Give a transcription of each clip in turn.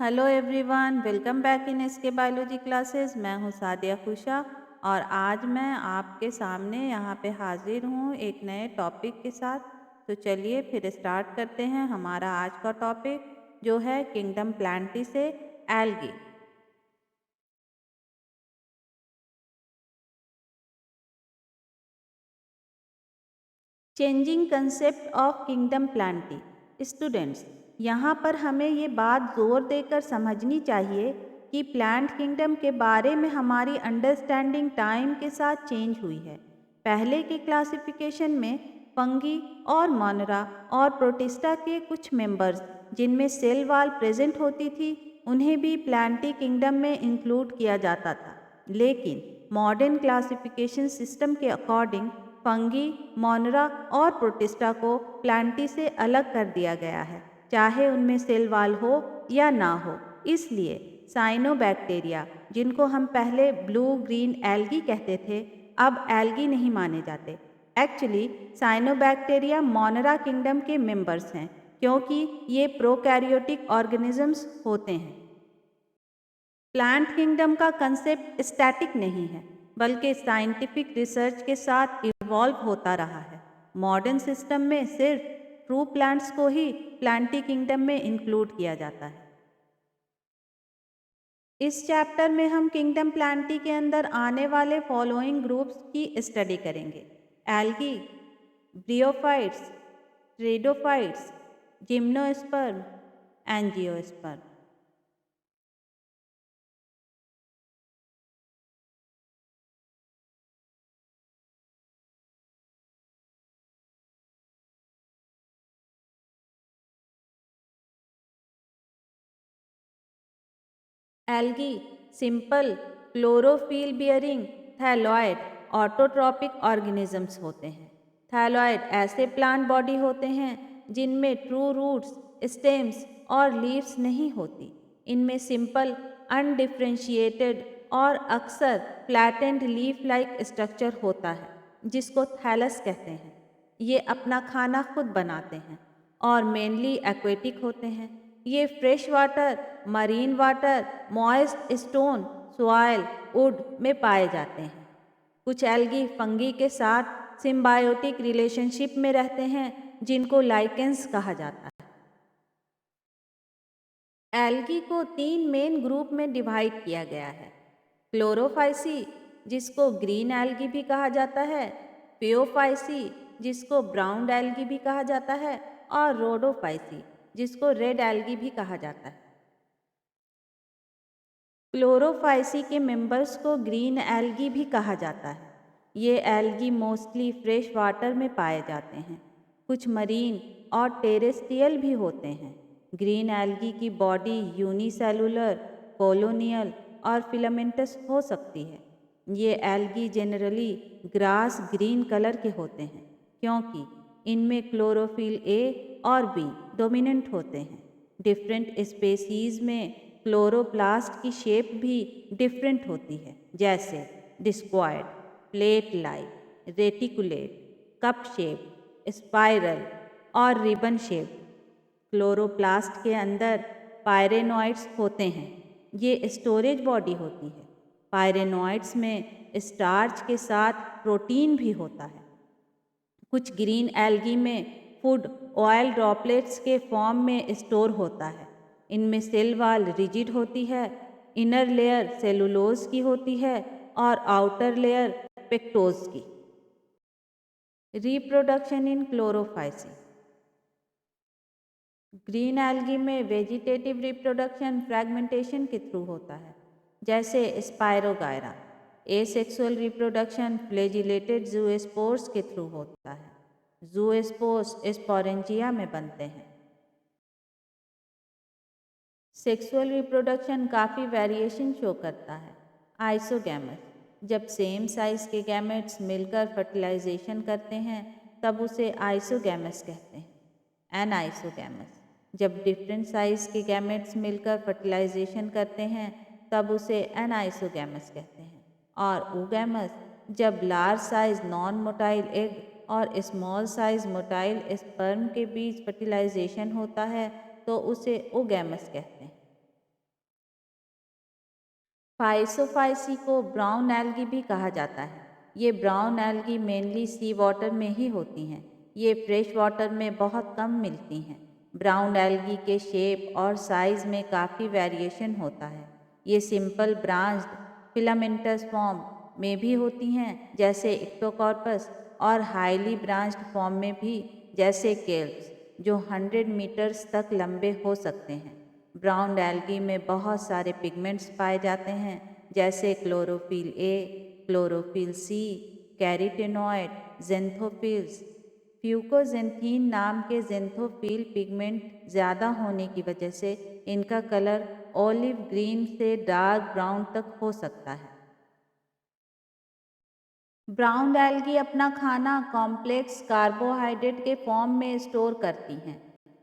Hello everyone, welcome back in SK biology classes. मैं हूँ सादिया खुशा और आज मैं आपके सामने यहाँ पे हाजिर हूँ एक नए टॉपिक के साथ। तो चलिए फिर स्टार्ट करते हैं हमारा आज का टॉपिक जो है किंगडम प्लांटी से algae. Changing concept of kingdom Plantae. Students, यहाँ पर हमें ये बात जोर देकर समझनी चाहिए कि प्लांट किंगडम के बारे में हमारी अंडरस्टैंडिंग टाइम के साथ चेंज हुई है। पहले के क्लासिफिकेशन में फंगी और मोनरा और प्रोटिस्टा के कुछ मेंबर्स जिनमें सेल वॉल प्रेजेंट होती थी उन्हें भी प्लांटी किंगडम में इंक्लूड किया जाता था। लेकिन मॉडर्न क्लासिफिकेशन सिस्टम के अकॉर्डिंग फंगी, मोनरा और प्रोटिस्टा को प्लांटी से अलग कर दिया गया है, चाहे उनमें सेल वॉल हो या ना हो। इसलिए साइनोबैक्टीरिया, जिनको हम पहले ब्लू ग्रीन एल्गी कहते थे, अब एल्गी नहीं माने जाते। एक्चुअली साइनोबैक्टीरिया मोनरा किंगडम के मेंबर्स हैं क्योंकि ये प्रोकैरियोटिक ऑर्गेनिजम्स होते हैं। प्लांट किंगडम का कंसेप्ट स्टैटिक नहीं है बल्कि साइंटिफिक रिसर्च के साथ इवॉल्व होता रहा है। मॉडर्न सिस्टम में सिर्फ ट्रू प्लांट्स को ही प्लांटी किंगडम में इंक्लूड किया जाता है। इस चैप्टर में हम किंगडम प्लांटी के अंदर आने वाले फॉलोइंग ग्रुप्स की स्टडी करेंगे: algae, bryophytes, pteridophytes, gymnosperm, angiosperm. Algae simple chlorophyll bearing thalloid autotrophic organisms होते हैं। थैलॉइड ऐसे प्लांट बॉडी होते हैं जिनमें ट्रू रूट्स, स्टेम्स और लीव्स नहीं होती। इनमें सिंपल अनडिफ्रेंशिएटेड और अक्सर फ्लैटेंड लीफ लाइक स्ट्रक्चर होता है जिसको थैलस कहते हैं। ये अपना खाना खुद बनाते हैं और मेनली एक्वेटिक होते हैं। ये fresh water, marine water, moist stone, soil, would में पाए जाते हैं। कुछ एल्गी फंगी के साथ सिम्बायोटिक रिलेशनशिप में रहते हैं जिनको लाइकेंस कहा जाता है। एल्गी को तीन मेन ग्रुप में डिवाइड किया गया है: क्लोरोफाइसी, जिसको ग्रीन एल्गी भी कहा जाता है; पियोफाइसी, जिसको ब्राउन एल्गी भी कहा जाता है; और रोडोफाइसी, जिसको रेड एल्गी भी कहा जाता है। क्लोरोफाइसी के मेंबर्स को ग्रीन एल्गी भी कहा जाता है। ये एल्गी मोस्टली फ्रेश वाटर में पाए जाते हैं। कुछ मरीन और टेरेस्ट्रियल भी होते हैं। ग्रीन एल्गी की बॉडी यूनिसेलुलर, कॉलोनियल और फिलामेंटस हो सकती है। ये algae generally grass green colour के होते हैं क्योंकि इनमें क्लोरोफिल ए और बी डोमिनेंट होते हैं। डिफरेंट स्पेसीज में क्लोरोप्लास्ट की शेप भी डिफरेंट होती है, जैसे discoid, plate like, reticulate, cup shape, spiral और रिबन शेप। क्लोरोप्लास्ट के अंदर पायरेनोइड्स होते हैं। ये स्टोरेज बॉडी होती है। पायरेनोइड्स में स्टार्च के साथ प्रोटीन भी होता है। कुछ ग्रीन एल्गी में फूड ऑयल ड्रॉपलेट्स के फॉर्म में स्टोर होता है। इनमें सेल वॉल रिजिड होती है, इनर लेयर सेलुलोज की होती है और आउटर लेयर पेक्टोज की। Reproduction in Chlorophyceae. Green algae में वेजिटेटिव रिप्रोडक्शन फ्रैगमेंटेशन के थ्रू होता है, जैसे spirogyra. Asexual reproduction flagellated zoospores के थ्रू होता है। जूस्पोर्स स्पोरेंजिया में बनते हैं। सेक्सुअल रिप्रोडक्शन काफ़ी वेरिएशन शो करता है। आइसोगैमस, जब सेम साइज के गैमेट्स मिलकर फर्टिलाइजेशन करते हैं तब उसे आइसोगैमस कहते हैं। एनाइसोगैमस, जब डिफरेंट साइज के गैमेट्स मिलकर फर्टिलाइजेशन करते हैं तब उसे एनाइसोगैमस कहते हैं। और ओगैमस, जब large size non motile egg और स्मॉल साइज मोटाइल स्पर्म के बीच फर्टिलाइजेशन होता है तो उसे ओगैमस कहते हैं। फाइसोफाइसी को ब्राउन एल्गी भी कहा जाता है। ये brown algae mainly sea water में ही होती हैं। ये फ्रेश वाटर में बहुत कम मिलती हैं। ब्राउन एल्गी के शेप और साइज में काफ़ी वेरिएशन होता है। ये सिंपल ब्रांच्ड फिलामेंटस फॉर्म में भी होती हैं जैसे इक्टोकॉर्पस, और हाईली ब्रांच्ड फॉर्म में भी जैसे केल्प्स, जो 100 मीटर्स तक लंबे हो सकते हैं। ब्राउन एल्गी में बहुत सारे पिगमेंट्स पाए जाते हैं जैसे chlorophyll A, chlorophyll C, carotenoid, ज़ेंथोफिल्स। फ्यूकोजेंथीन नाम के ज़ेंथोफिल पिगमेंट ज़्यादा होने की वजह से इनका कलर ऑलिव ग्रीन से डार्क ब्राउन तक हो सकता है। ब्राउन एल्गी अपना खाना कॉम्प्लेक्स कार्बोहाइड्रेट के फॉर्म में स्टोर करती हैं,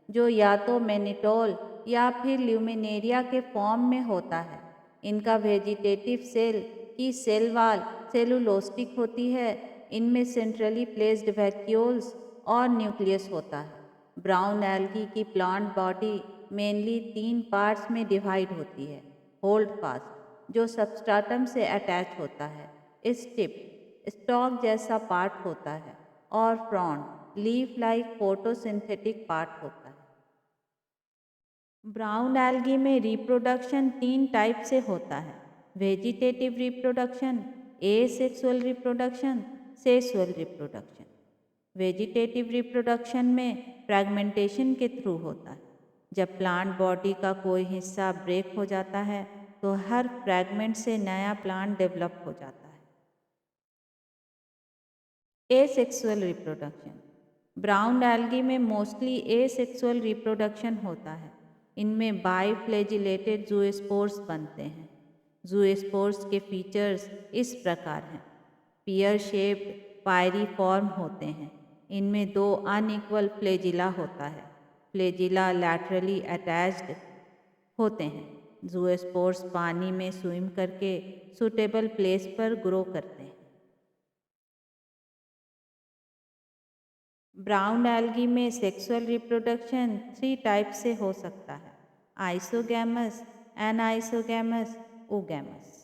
जो या तो मैनिटोल या फिर ल्यूमिनेरिया के फॉर्म में होता है। इनका वेजिटेटिव सेल की सेल वाल सेलुलोस्टिक होती है। इनमें सेंट्रली प्लेस्ड वैक्यूल्स और न्यूक्लियस होता है। ब्राउन एल्गी की प्लांट बॉडी मेनली 3 पार्ट्स में डिवाइड होती है। होल्ड फास्ट, जो सबस्ट्राटम से अटैच होता है। स्टिप, स्टॉक जैसा पार्ट होता है। और front, leaf like photosynthetic part होता है। ब्राउन एल्गी में रिप्रोडक्शन 3 टाइप से होता है: vegetative reproduction, asexual reproduction, sexual reproduction. Vegetative reproduction में फ्रैगमेंटेशन के थ्रू होता है। जब प्लांट बॉडी का कोई हिस्सा ब्रेक हो जाता है तो हर फ्रैगमेंट से नया प्लांट डेवलप हो जाता है। एसेक्सुअल रिप्रोडक्शन, ब्राउन एल्गी में मोस्टली एसेक्सुअल रिप्रोडक्शन होता है। इनमें बाइफ्लैजिलेटेड जूस्पोर्स बनते हैं। जूस्पोर्स के फीचर्स इस प्रकार हैं: पियर शेप्ड पायरीफॉर्म होते हैं। इनमें 2 अनइक्वल फ्लैजिला होता है। फ्लैजिला लैटरली अटैच्ड होते हैं। जूस्पोर्स पानी में स्विम करके सूटेबल प्लेस पर ग्रो करते हैं। ब्राउन एल्गी में सेक्सुअल रिप्रोडक्शन 3 टाइप से हो सकता है: isogamous, anisogamous, oogamous.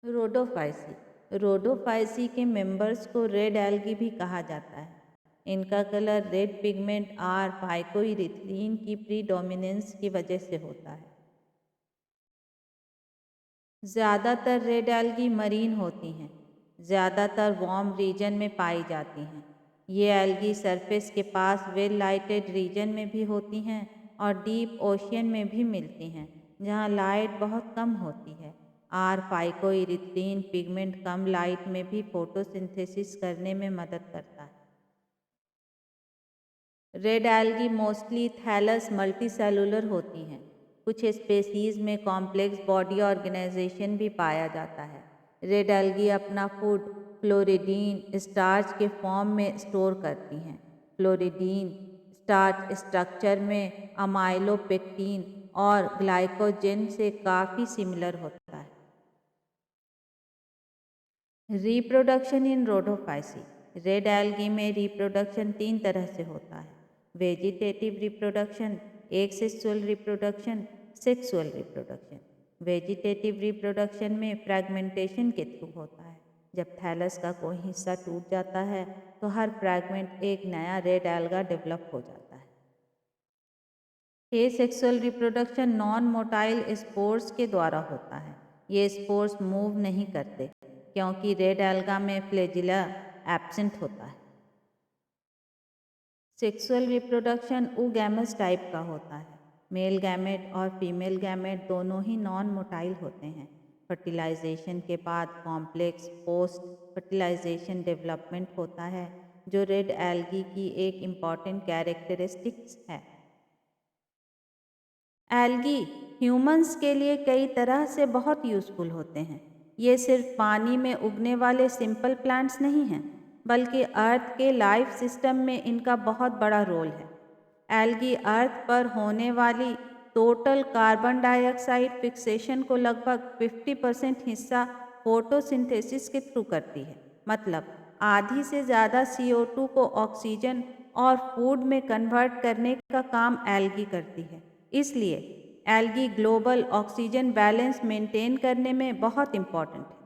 Rhodophyceae, Rhodophyceae के मेंबर्स को रेड एल्गी भी कहा जाता है। इनका कलर रेड पिगमेंट आर फाइकोइरिथ्रीन की प्रीडोमिनेंस की वजह से होता है। ज़्यादातर रेड एल्गी मरीन होती हैं। ज़्यादातर वार्म रीजन में पाई जाती हैं। ये एल्गी सरफेस के पास वेल लाइटेड रीजन में भी होती हैं और डीप ओशियन में भी मिलती हैं जहाँ लाइट बहुत कम होती है। आर फाइकोइरिथ्रीन पिगमेंट कम लाइट में भी फोटोसिंथेसिस करने में मदद करता है। Red algae mostly thallus multicellular होती हैं। कुछ स्पेसीज में कॉम्प्लेक्स बॉडी ऑर्गेनाइजेशन भी पाया जाता है। रेड एल्गी अपना फूड फ्लोरिडीन स्टार्च के फॉर्म में स्टोर करती हैं। फ्लोरिडीन स्टार्च स्ट्रक्चर में अमाइलोपेक्टिन और ग्लाइकोजेन से काफ़ी सिमिलर होता है। Reproduction in Rhodophyceae, red algae में रिप्रोडक्शन 3 तरह से होता है: vegetative reproduction, एक्सेक्सुअल reproduction, sexual reproduction. Vegetative reproduction में फ्रैगमेंटेशन के थ्रू होता है। जब थैलस का कोई हिस्सा टूट जाता है तो हर फ्रैगमेंट एक नया रेड एल्गा डेवलप हो जाता है। Asexual reproduction non motile spores के द्वारा होता है। ये स्पोर्स मूव नहीं करते क्योंकि रेड एल्गा में फ्लैजिला एब्सेंट होता है। सेक्सुअल रिप्रोडक्शन oogamous टाइप का होता है। मेल गैमेट और फीमेल गैमेट दोनों ही नॉन मोटाइल होते हैं। फर्टिलाइजेशन के बाद कॉम्प्लेक्स पोस्ट फर्टिलाइजेशन डेवलपमेंट होता है, जो रेड एल्गी की एक इम्पॉर्टेंट कैरेक्टरिस्टिक्स है। एल्गी ह्यूमंस के लिए कई तरह से बहुत यूज़फुल होते हैं। ये सिर्फ पानी में उगने वाले सिंपल प्लांट्स नहीं हैं, बल्कि अर्थ के लाइफ सिस्टम में इनका बहुत बड़ा रोल है। एल्गी अर्थ पर होने वाली टोटल कार्बन डाइऑक्साइड फिक्सेशन को लगभग 50% हिस्सा फोटोसिंथेसिस के थ्रू करती है। मतलब आधी से ज़्यादा CO2 को ऑक्सीजन और फूड में कन्वर्ट करने का काम एल्गी करती है। इसलिए algae global oxygen balance maintain करने में बहुत इम्पॉर्टेंट है।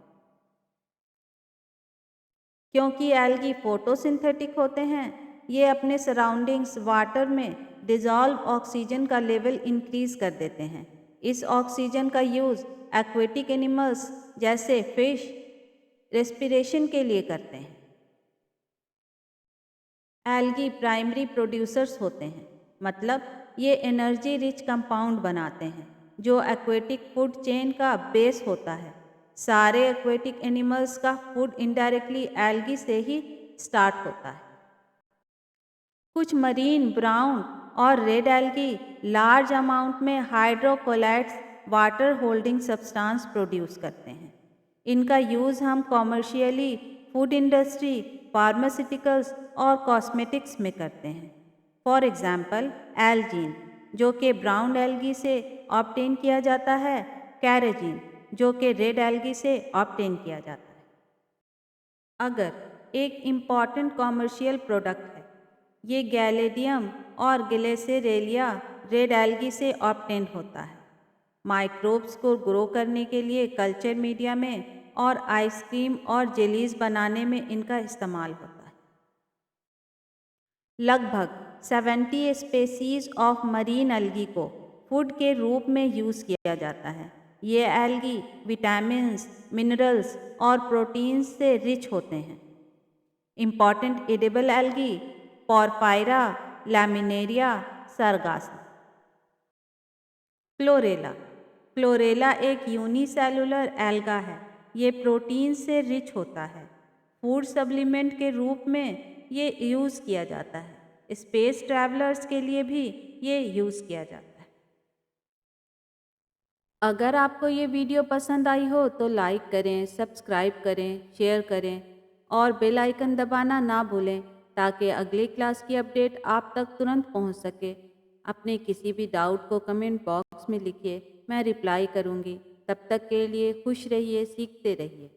क्योंकि एल्गी फोटोसिंथेटिक होते हैं, ये अपने सराउंडिंग्स वाटर में डिज़ोल्व ऑक्सीजन का लेवल इंक्रीज कर देते हैं। इस ऑक्सीजन का यूज़ एक्वेटिक एनिमल्स जैसे फिश रेस्पिरेशन के लिए करते हैं। एल्गी प्राइमरी प्रोड्यूसर्स होते हैं, मतलब ये एनर्जी रिच कंपाउंड बनाते हैं जो एक्वेटिक फूड चेन का बेस होता है। सारे एक्वेटिक एनिमल्स का फूड इनडायरेक्टली एल्गी से ही स्टार्ट होता है। कुछ मरीन ब्राउन और रेड एल्गी लार्ज अमाउंट में hydrocolloids water holding substance produce करते हैं। इनका यूज़ हम कॉमर्शियली फूड इंडस्ट्री, फार्मास्यूटिकल्स और कॉस्मेटिक्स में करते हैं। फॉर एग्जांपल एल्जीन जो कि ब्राउन एल्गी से ऑब्टेन किया जाता है, कैरेजीन जो कि रेड एल्गी से ऑब्टेन किया जाता है। अगर एक इम्पॉर्टेंट कॉमर्शियल प्रोडक्ट है, ये गैलेडियम और ग्लेसेरेलिया रेड एल्गी से ऑब्टेन होता है। माइक्रोब्स को ग्रो करने के लिए कल्चर मीडिया में और आइसक्रीम और जेलीज बनाने में इनका इस्तेमाल होता है। लगभग 70 स्पेसीज ऑफ मरीन एल्गी को फूड के रूप में यूज़ किया जाता है। ये एल्गी विटामिन्स, मिनरल्स और प्रोटीन्स से रिच होते हैं। Important edible algae Porphyra, Laminaria, Sargassum. Chlorella Chlorella एक यूनिसेलुलर एल्गा है। ये प्रोटीन से रिच होता है। फूड सप्लीमेंट के रूप में ये यूज़ किया जाता है। स्पेस ट्रैवलर्स के लिए भी ये यूज़ किया जाता है। अगर आपको ये वीडियो पसंद आई हो तो लाइक करें, सब्सक्राइब करें, शेयर करें और बेल आइकन दबाना ना भूलें ताकि अगली क्लास की अपडेट आप तक तुरंत पहुंच सके। अपने किसी भी डाउट को कमेंट बॉक्स में लिखिए, मैं रिप्लाई करूंगी। तब तक के लिए खुश रहिए, सीखते रहिए।